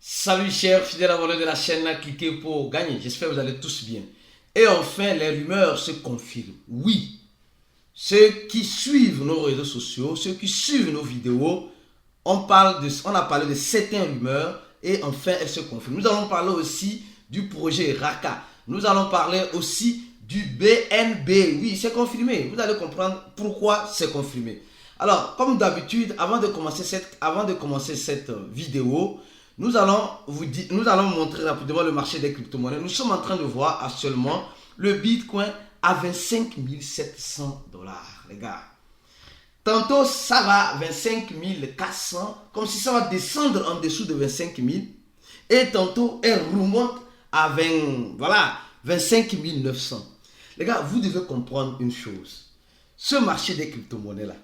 Salut chers fidèles abonnés de la chaîne, cliquez pour gagner. J'espère que vous allez tous bien. Et enfin, les rumeurs se confirment. Oui, ceux qui suivent nos réseaux sociaux, ceux qui suivent nos vidéos, on a parlé de certaines rumeurs et enfin elles se confirment. Nous allons parler aussi du projet Raka. Nous allons parler aussi du BNB. Oui, c'est confirmé. Vous allez comprendre pourquoi c'est confirmé. Alors, comme d'habitude, avant de commencer cette vidéo, nous allons montrer rapidement le marché des crypto-monnaies. Nous sommes en train de voir actuellement le Bitcoin à 25 700 $, les gars. Tantôt, ça va à 25 400, comme si ça va descendre en dessous de 25 000. Et tantôt, elle remonte à 25 900. Les gars, vous devez comprendre une chose. Ce marché des crypto-monnaies-là,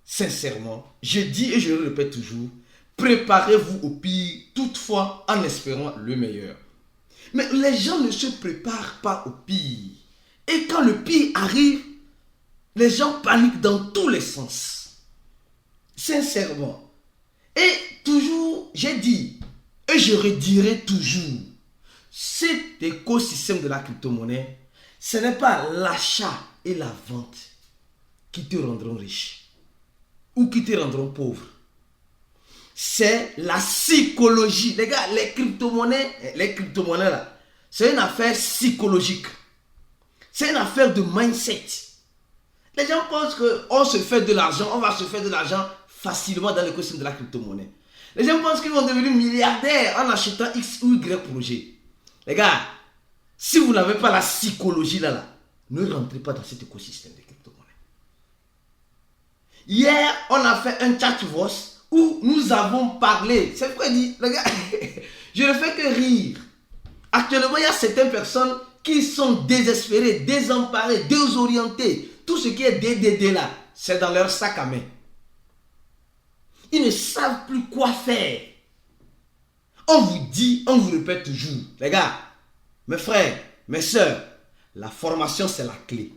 sincèrement, je dis et je le répète toujours, préparez-vous au pire, toutefois en espérant le meilleur. Mais les gens ne se préparent pas au pire. Et quand le pire arrive, les gens paniquent dans tous les sens. Sincèrement. Et toujours, j'ai dit, et je redirai toujours, cet écosystème de la crypto-monnaie, ce n'est pas l'achat et la vente qui te rendront riche ou qui te rendront pauvre. C'est la psychologie. Les gars, les crypto-monnaies là, c'est une affaire psychologique. C'est une affaire de mindset. Les gens pensent qu'on se fait de l'argent, on va se faire de l'argent facilement dans l'écosystème de la crypto-monnaie. Les gens pensent qu'ils vont devenir milliardaires en achetant X ou Y projet. Les gars, si vous n'avez pas la psychologie là, ne rentrez pas dans cet écosystème de crypto-monnaie. Hier, on a fait un chat voice où nous avons parlé. C'est pourquoi je dis, les gars, je ne fais que rire. Actuellement, il y a certaines personnes qui sont désespérées, désemparées, désorientées. Tout ce qui est DDD là, c'est dans leur sac à main. Ils ne savent plus quoi faire. On vous dit, on vous répète toujours, les gars, mes frères, mes soeurs, la formation c'est la clé.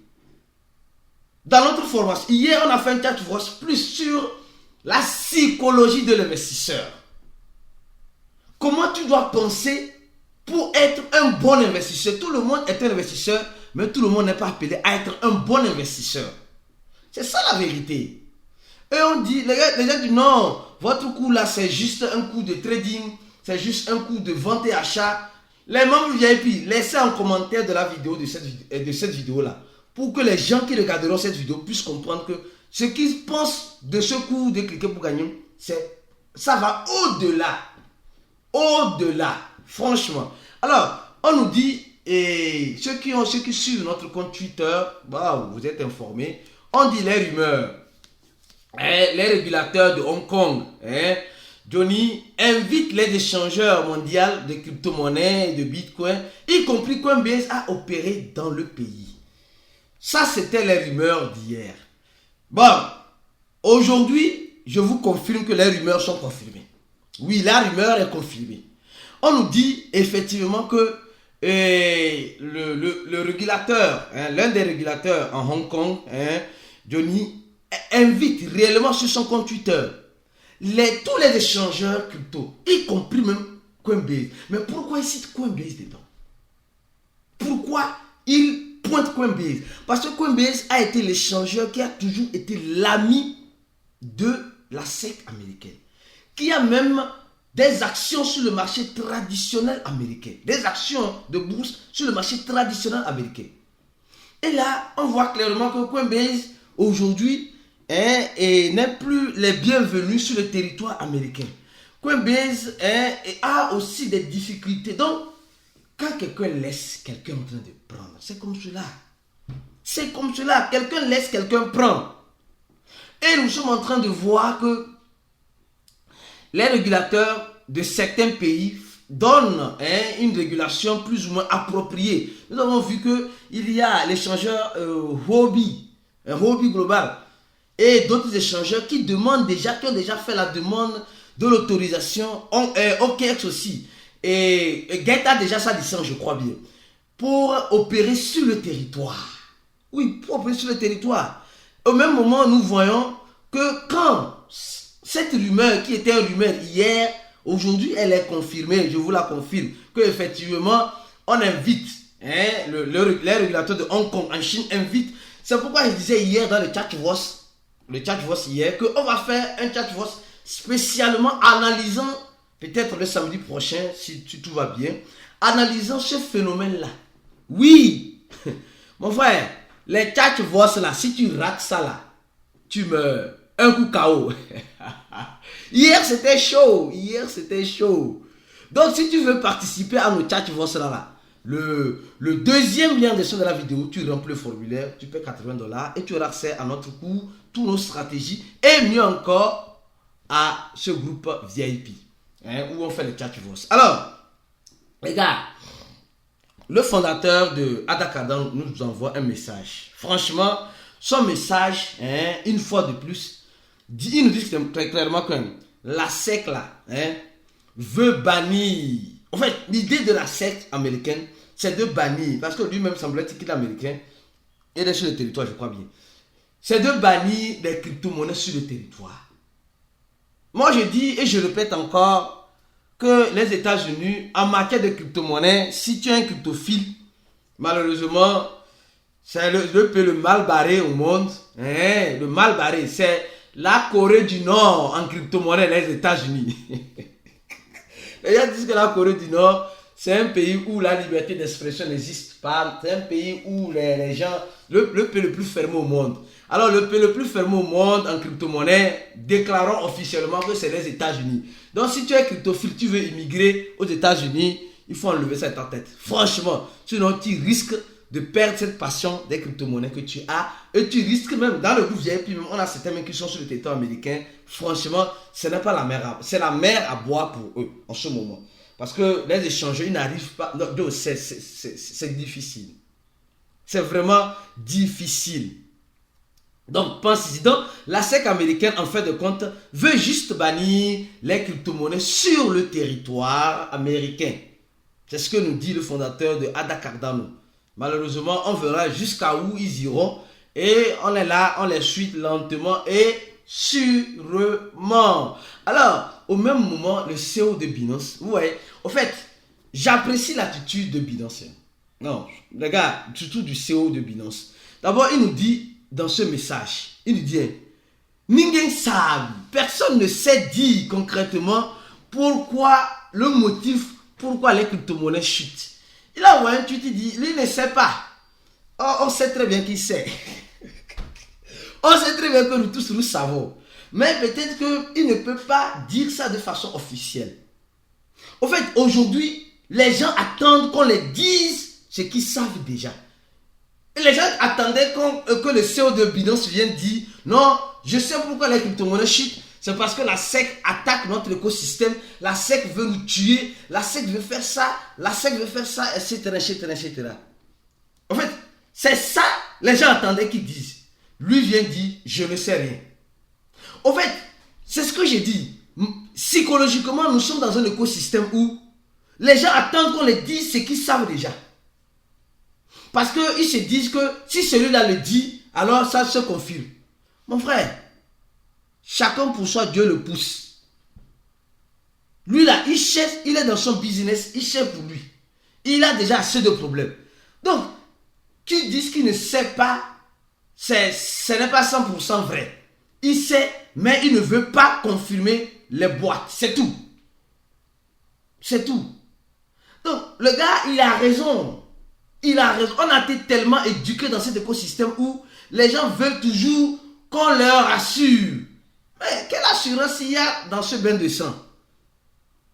Dans notre formation, hier on a fait un chat voice plus sur la psychologie de l'investisseur. Comment tu dois penser pour être un bon investisseur. Tout le monde est un investisseur, mais tout le monde n'est pas appelé à être un bon investisseur. C'est ça la vérité. Et on dit, les gens disent non, votre coup là c'est juste un coup de trading, c'est juste un coup de vente et achat. Les membres VIP, laissez un commentaire de la vidéo de cette vidéo là, pour que les gens qui regarderont cette vidéo puissent comprendre que ce qu'ils pensent de ce coup de cliquer pour gagner, ça va au-delà. Au-delà. Franchement. Alors, on nous dit, et ceux qui suivent notre compte Twitter, vous êtes informés, on dit les rumeurs. Les régulateurs de Hong Kong, Johnny invite les échangeurs mondiaux de crypto-monnaies et de Bitcoin, y compris Coinbase, à opérer dans le pays. Ça, c'était les rumeurs d'hier. Bon, aujourd'hui, je vous confirme que les rumeurs sont confirmées. Oui, la rumeur est confirmée. On nous dit effectivement que le régulateur, l'un des régulateurs en Hong Kong, Johnny, invite réellement sur son compte Twitter tous les échangeurs crypto, y compris même Coinbase. Mais pourquoi il cite Coinbase dedans? Pourquoi il pointe Coinbase? Parce que Coinbase a été l'échangeur qui a toujours été l'ami de la SEC américaine, qui a même des actions sur le marché traditionnel américain, des actions de bourse sur le marché traditionnel américain. Et là, on voit clairement que Coinbase, aujourd'hui, n'est plus les bienvenus sur le territoire américain. Coinbase a aussi des difficultés. Donc, quand quelqu'un laisse quelqu'un en train de prendre, c'est comme cela. C'est comme cela. Quelqu'un laisse quelqu'un prendre. Et nous sommes en train de voir que les régulateurs de certains pays donnent une régulation plus ou moins appropriée. Nous avons vu qu'il y a l'échangeur Huobi Global et d'autres échangeurs qui ont déjà fait la demande de l'autorisation, OKX aussi. Et Get a déjà sa licence, je crois bien, pour opérer sur le territoire. Oui, pour opérer sur le territoire. Au même moment, nous voyons que quand cette rumeur, qui était une rumeur hier, Aujourd'hui, elle est confirmée, je vous la confirme, qu'effectivement, on invite, les régulateurs de Hong Kong en Chine invitent. C'est pourquoi je disais hier dans le chat hier, qu'on va faire un chat spécialement analysant, peut-être le samedi prochain, si tout va bien, analysant ce phénomène-là. Oui, mon frère, les chat là, si tu rates ça là, tu meurs. Un coup KO. Hier, c'était chaud. Donc, si tu veux participer à nos chat là, le deuxième lien dessous de la vidéo, tu remplis le formulaire, tu paies $80 et tu auras accès à notre cours, toutes nos stratégies et mieux encore à ce groupe VIP où on fait les chat. Alors, les gars, le fondateur de Ada Cardano nous envoie un message. Franchement, son message, une fois de plus, il nous dit très clairement que la SEC là, veut bannir. En fait, l'idée de la SEC américaine, c'est de bannir, parce que lui-même semblait-il qu'il est américain, et il est sur le territoire, je crois bien. C'est de bannir les crypto-monnaies sur le territoire. Moi, je dis et je répète encore que les États-Unis, en matière de crypto-monnaies, si tu es un cryptophile, malheureusement, c'est le mal barré au monde. Le mal barré, c'est la Corée du Nord en crypto-monnaie, les États-Unis. Les gens disent que la Corée du Nord, c'est un pays où la liberté d'expression n'existe pas. C'est un pays où les gens, le pays le plus fermé au monde. Alors, le pays le plus fermé au monde en crypto-monnaie, déclarons officiellement que c'est les États-Unis. Donc, si tu es cryptophile, tu veux immigrer aux États-Unis, il faut enlever ça de ta tête. Franchement, sinon tu risques de perdre cette passion des crypto-monnaies que tu as. Et tu risques même, dans le groupe VIP, même, on a certains mecs qui sont sur le territoire américain. Franchement, ce n'est pas la mer, c'est la mer à boire pour eux en ce moment. Parce que les échangeurs, ils n'arrivent pas. Non, c'est difficile. C'est vraiment difficile. Donc, pense-y. Donc, la SEC américaine, en fait de compte, veut juste bannir les crypto-monnaies sur le territoire américain. C'est ce que nous dit le fondateur de Ada Cardano. Malheureusement, on verra jusqu'à où ils iront. Et on est là, on les suit lentement et sûrement. Alors, au même moment, le CEO de Binance, vous voyez, au fait, j'apprécie l'attitude de Binance. Non, les gars, surtout du CEO de Binance. D'abord, il nous dit dans ce message, il nous dit, Ningen Sab, personne ne sait dire concrètement pourquoi, le motif, pourquoi les crypto-monnaies chutent. Il a envoyé un tweet, il dit, lui ne sait pas. Oh, on sait très bien qu'il sait. On sait très bien que nous tous nous savons. Mais peut-être qu'il ne peut pas dire ça de façon officielle. En fait, aujourd'hui, les gens attendent qu'on les dise ce qu'ils savent déjà. Et les gens attendaient que le CEO de Binance vienne dire, non, je sais pourquoi les crypto-monnaies chutent. C'est parce que la SEC attaque notre écosystème. La SEC veut nous tuer. La SEC veut faire ça. La SEC veut faire ça, etc., etc. En fait, c'est ça les gens attendaient qu'ils disent. Lui vient dire, je ne sais rien. En fait, c'est ce que j'ai dit. Psychologiquement, nous sommes dans un écosystème où les gens attendent qu'on les dise ce qu'ils savent déjà. Parce qu'ils se disent que si celui-là le dit, alors ça se confirme. Mon frère, chacun pour soi, Dieu le pousse. Lui là, il cherche, il est dans son business, il cherche pour lui. Il a déjà assez de problèmes. Donc, qui dit qu'il ne sait pas, ce n'est pas 100% vrai. Il sait, mais il ne veut pas confirmer les boîtes. C'est tout. C'est tout. Donc, le gars, il a raison. Il a raison. On a été tellement éduqués dans cet écosystème où les gens veulent toujours qu'on leur assure. Mais quelle assurance il y a dans ce bain de sang?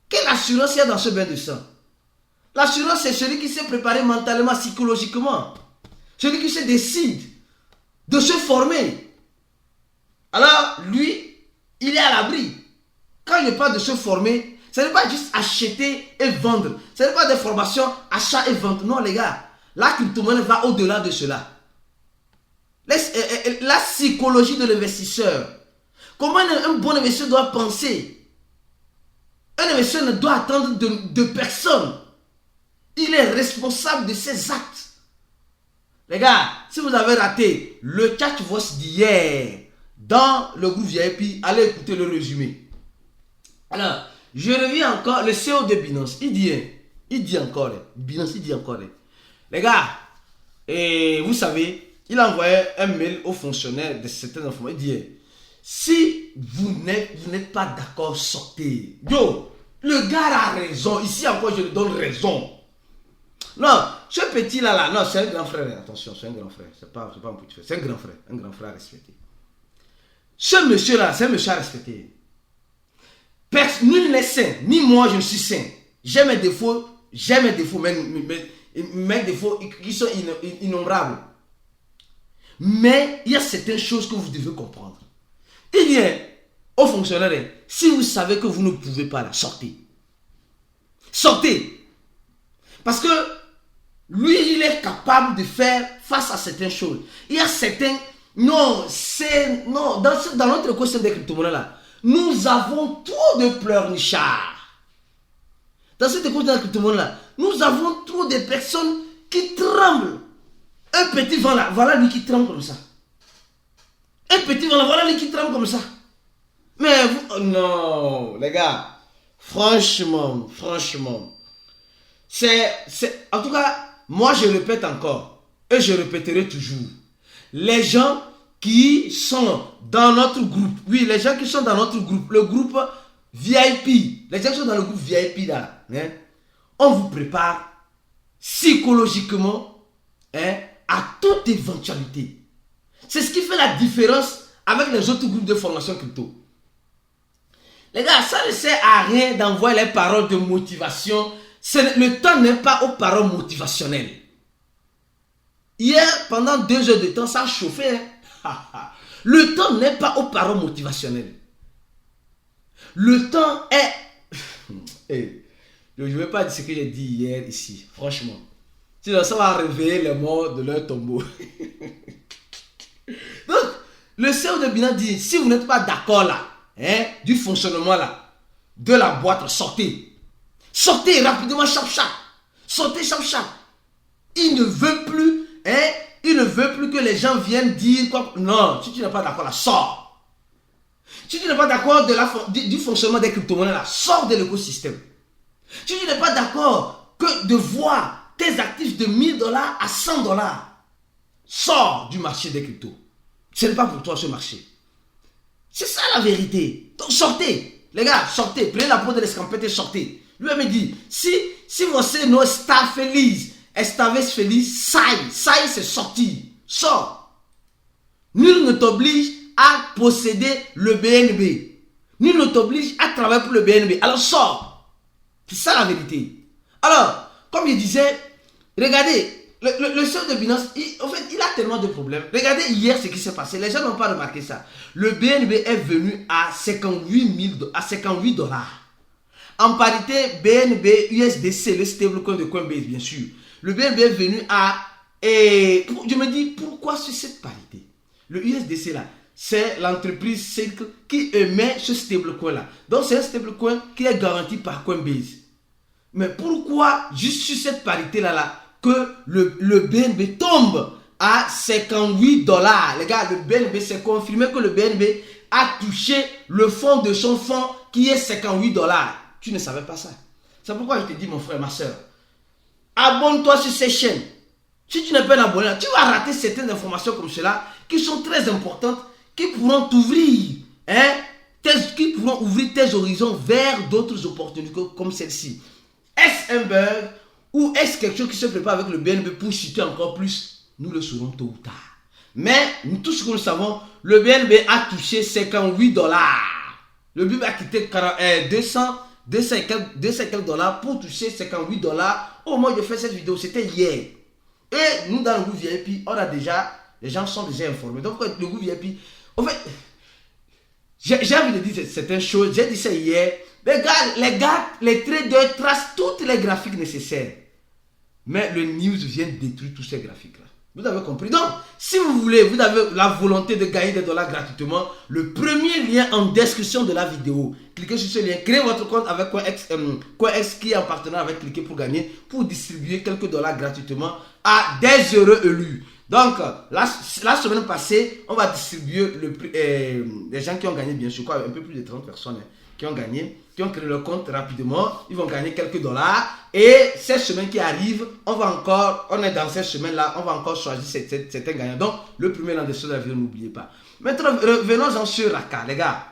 Quelle assurance il y a dans ce bain de sang? L'assurance, c'est celui qui s'est préparé mentalement, psychologiquement. Celui qui se décide de se former. Alors, lui, il est à l'abri. Quand il parle de se former, ce n'est pas juste acheter et vendre. Ce n'est pas des formations, achat et vente. Non, les gars. La crypto-monnaie va au-delà de cela. La psychologie de l'investisseur. Comment un bon investisseur doit penser? Un investisseur ne doit attendre de personne. Il est responsable de ses actes. Les gars, si vous avez raté le chat d'hier dans le groupe VIP, allez écouter le résumé. Alors, Je reviens encore, le CEO de Binance, il dit encore, Binance, il dit encore, les gars, et vous savez, il a envoyé un mail aux fonctionnaires de certaines informations, il dit, si vous n'êtes pas d'accord, sortez. Yo, le gars a raison, ici encore je lui donne raison. Non, ce petit là, non, c'est un grand frère, attention, c'est un grand frère, c'est pas un petit frère, c'est un grand frère à respecter. Ce monsieur là, c'est un monsieur à respecter. Nul n'est saint, ni moi je suis saint. J'ai mes défauts, mes défauts qui sont innombrables. Mais il y a certaines choses que vous devez comprendre. Il dit aux fonctionnaires, si vous savez que vous ne pouvez pas là, sortez. Sortez. Parce que lui, il est capable de faire face à certaines choses. Il y a certains... Non, dans notre question des crypto-monnaies là, nous avons trop de pleurnichards. Dans cette question des crypto-monnaies là, nous avons trop de personnes qui tremblent. Un petit vent là, voilà lui qui tremble comme ça. Un petit vent là, voilà lui qui tremble comme ça. Mais vous, oh non, les gars, franchement, en tout cas, moi je répète encore, et je répéterai toujours, les gens qui sont dans notre groupe, oui, les gens qui sont dans notre groupe, le groupe VIP, les gens qui sont dans le groupe VIP là, hein, on vous prépare psychologiquement à toute éventualité. C'est ce qui fait la différence avec les autres groupes de formation crypto. Les gars, ça ne sert à rien d'envoyer les paroles de motivation. Le temps n'est pas aux paroles motivationnelles. Hier, pendant 2 heures de temps, ça a chauffé. Hein? Le temps n'est pas aux paroles motivationnelles. Le temps est... Je ne vais pas dire ce que j'ai dit hier ici, franchement. Sinon, ça va réveiller les morts de leur tombeau. Donc, le CEO de Binance dit, si vous n'êtes pas d'accord là, hein, du fonctionnement là, de la boîte, sortez. Sortez rapidement, chap. Sortez, chap. Il ne veut plus, hein, il ne veut plus que les gens viennent dire quoi. Non, si tu n'es pas d'accord là, sors. Si tu n'es pas d'accord du fonctionnement des crypto-monnaies là, sors de l'écosystème. Si tu n'es pas d'accord que de voir tes actifs de $1000 à $100, sors du marché des cryptos. Ce n'est pas pour toi ce marché. C'est ça la vérité. Donc sortez. Les gars, sortez. Prenez la peau de l'escampette et sortez. Lui me dit, si você não está feliz, esta vez feliz, sai c'est sortir. Sors. Nul ne t'oblige à posséder le BNB. Nul ne t'oblige à travailler pour le BNB. Alors sors. C'est ça la vérité. Alors, comme je disais, regardez, le CEO de Binance, en fait, il a tellement de problèmes. Regardez hier ce qui s'est passé. Les gens n'ont pas remarqué ça. Le BNB est venu à 58 $. En parité, BNB, USDC, le stablecoin de Coinbase, bien sûr. Le BNB est venu à... je me dis, pourquoi sur cette parité? Le USDC là, c'est l'entreprise Circle qui émet ce stablecoin là. Donc c'est un stablecoin qui est garanti par Coinbase. Mais pourquoi juste sur cette parité là que le BNB tombe à 58 $? Les gars, le BNB, c'est confirmé que le BNB a touché le fond de son fonds qui est 58 $. Tu ne savais pas ça. C'est pourquoi je te dis, mon frère, ma soeur, abonne-toi sur ces chaînes. Si tu n'es pas un abonné, tu vas rater certaines informations comme cela qui sont très importantes, qui pourront t'ouvrir, qui pourront ouvrir tes horizons vers d'autres opportunités comme celle-ci. Est-ce un bug ou est-ce quelque chose qui se prépare avec le BNB pour chuter encore plus? Nous le saurons tôt ou tard. Mais tout ce que nous savons, le BNB a touché 58 $. Le BNB a quitté 200 et quelques dollars pour toucher 58 $. Au moment où je fais cette vidéo, c'était hier. Et nous, dans le groupe VIP, on a déjà, les gens sont déjà informés. Donc, le groupe VIP, en fait, j'ai envie de dire certaines choses. J'ai dit ça hier. Les traders tracent toutes les graphiques nécessaires. Mais le news vient détruire tous ces graphiques-là. Vous avez compris? Donc, si vous voulez, vous avez la volonté de gagner des dollars gratuitement, le premier lien en description de la vidéo. Cliquez sur ce lien, créez votre compte avec CoinEx qui est en partenariat avec Cliquez pour gagner, pour distribuer quelques dollars gratuitement à des heureux élus. Donc, la semaine passée, on va distribuer les gens qui ont gagné, bien sûr, un peu plus de 30 personnes qui ont gagné, qui ont créé leur compte rapidement, ils vont gagner quelques dollars. Et cette semaine qui arrive, on est dans cette semaine-là, on va encore choisir certains gagnants. Donc, le premier dans de la vidéo, n'oubliez pas. Maintenant, revenons-en sur Raka, les gars.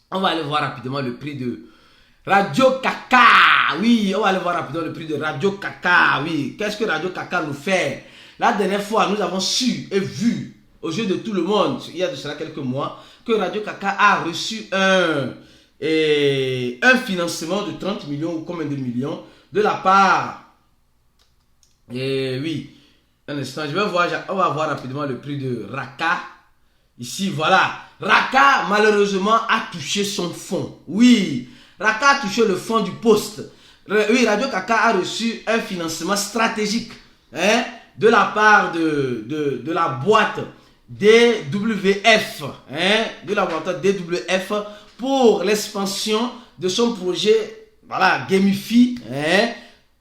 On va aller voir rapidement le prix de Radio Kaka. Oui, on va aller voir rapidement le prix de Radio Kaka. Oui, qu'est-ce que Radio Kaka nous fait? La dernière fois, nous avons su et vu, aux yeux de tout le monde, il y a de cela quelques mois, que Radio Kaka a reçu un financement de 30 millions ou combien de millions de la part. Et oui, un instant, on va voir rapidement le prix de Raka. Ici, voilà. Raka, malheureusement, a touché son fond. Oui, Raka a touché le fond du poste. Oui, Radio Kaka a reçu un financement stratégique de la part de la boîte DWF. De la boîte DWF pour l'expansion de son projet, voilà, Gamify.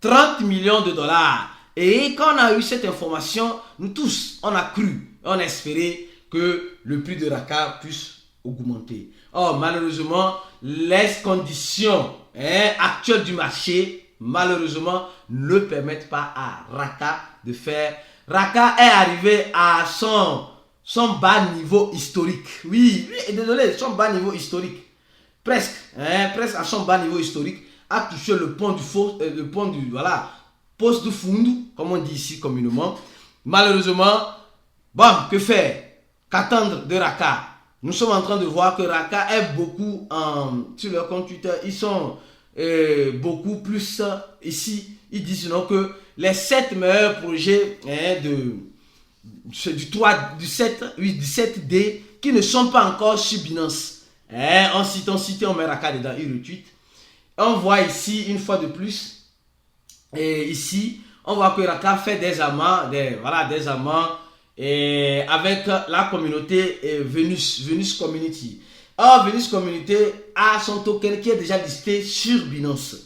30 millions de dollars. Et quand on a eu cette information, nous tous, on a cru, on a espéré que le prix de Raka puisse augmenter. Or, malheureusement, les conditions actuelles du marché, malheureusement, ne permettent pas à Raka de faire. Raka est arrivé à son bas niveau historique. Oui, désolé, son bas niveau historique. Presque à son bas niveau historique, a touché le pont du poste de Fundu, comme on dit ici communément. Malheureusement, bon, que faire? Qu'attendre de Raka? Nous sommes en train de voir que Raka est beaucoup sur leur compte Twitter. Ils sont beaucoup plus ici. Ils disent non que les 7 meilleurs projets du 7D qui ne sont pas encore sur Binance. On cite, on met Raka dedans, il retweet. On voit ici une fois de plus. Et ici, on voit que Raka fait des amants, des amants. Et avec la communauté Venus Community. Or, Venus Community a son token qui est déjà listé sur Binance.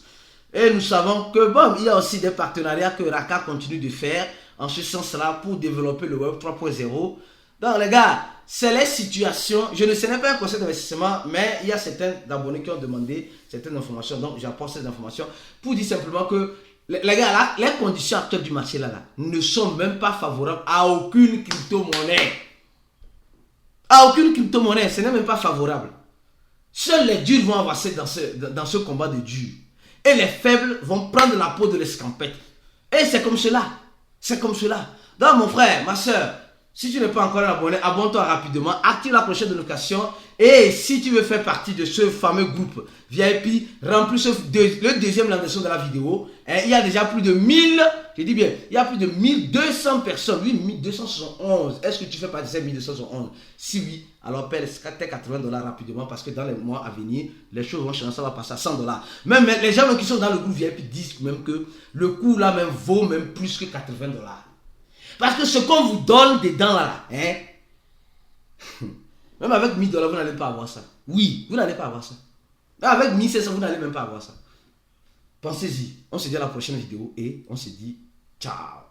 Et nous savons que bon, il y a aussi des partenariats que Raka continue de faire en ce sens-là pour développer le Web 3.0. Donc les gars, c'est les situations. Ce n'est pas un conseil d'investissement, mais il y a certains abonnés qui ont demandé certaines informations. Donc j'apporte ces informations pour dire simplement que les gars, là, les conditions actuelles du marché là, ne sont même pas favorables à aucune crypto-monnaie. À aucune crypto-monnaie, ce n'est même pas favorable. Seuls les durs vont avancer dans ce combat de durs. Et les faibles vont prendre la peau de l'escampette. Et c'est comme cela. C'est comme cela. Donc mon frère, ma soeur, si tu n'es pas encore abonné, abonne-toi rapidement, active la cloche de notification. Et si tu veux faire partie de ce fameux groupe VIP, remplis le deuxième lancement de la vidéo. Il y a déjà plus de 1000, je dis bien, il y a plus de 1200 personnes. Oui, 1271. Est-ce que tu fais partie de ces 1271? Si oui, alors paie tes 80 $ rapidement parce que dans les mois à venir, les choses vont changer, ça va passer à 100 $. Même les gens qui sont dans le groupe VIP disent même que le coût là même vaut même plus que 80 $. Parce que ce qu'on vous donne dedans là, même avec 1000 $, vous n'allez pas avoir ça. Oui, vous n'allez pas avoir ça. Même avec 1500, vous n'allez même pas avoir ça. Pensez-y. On se dit à la prochaine vidéo et on se dit ciao.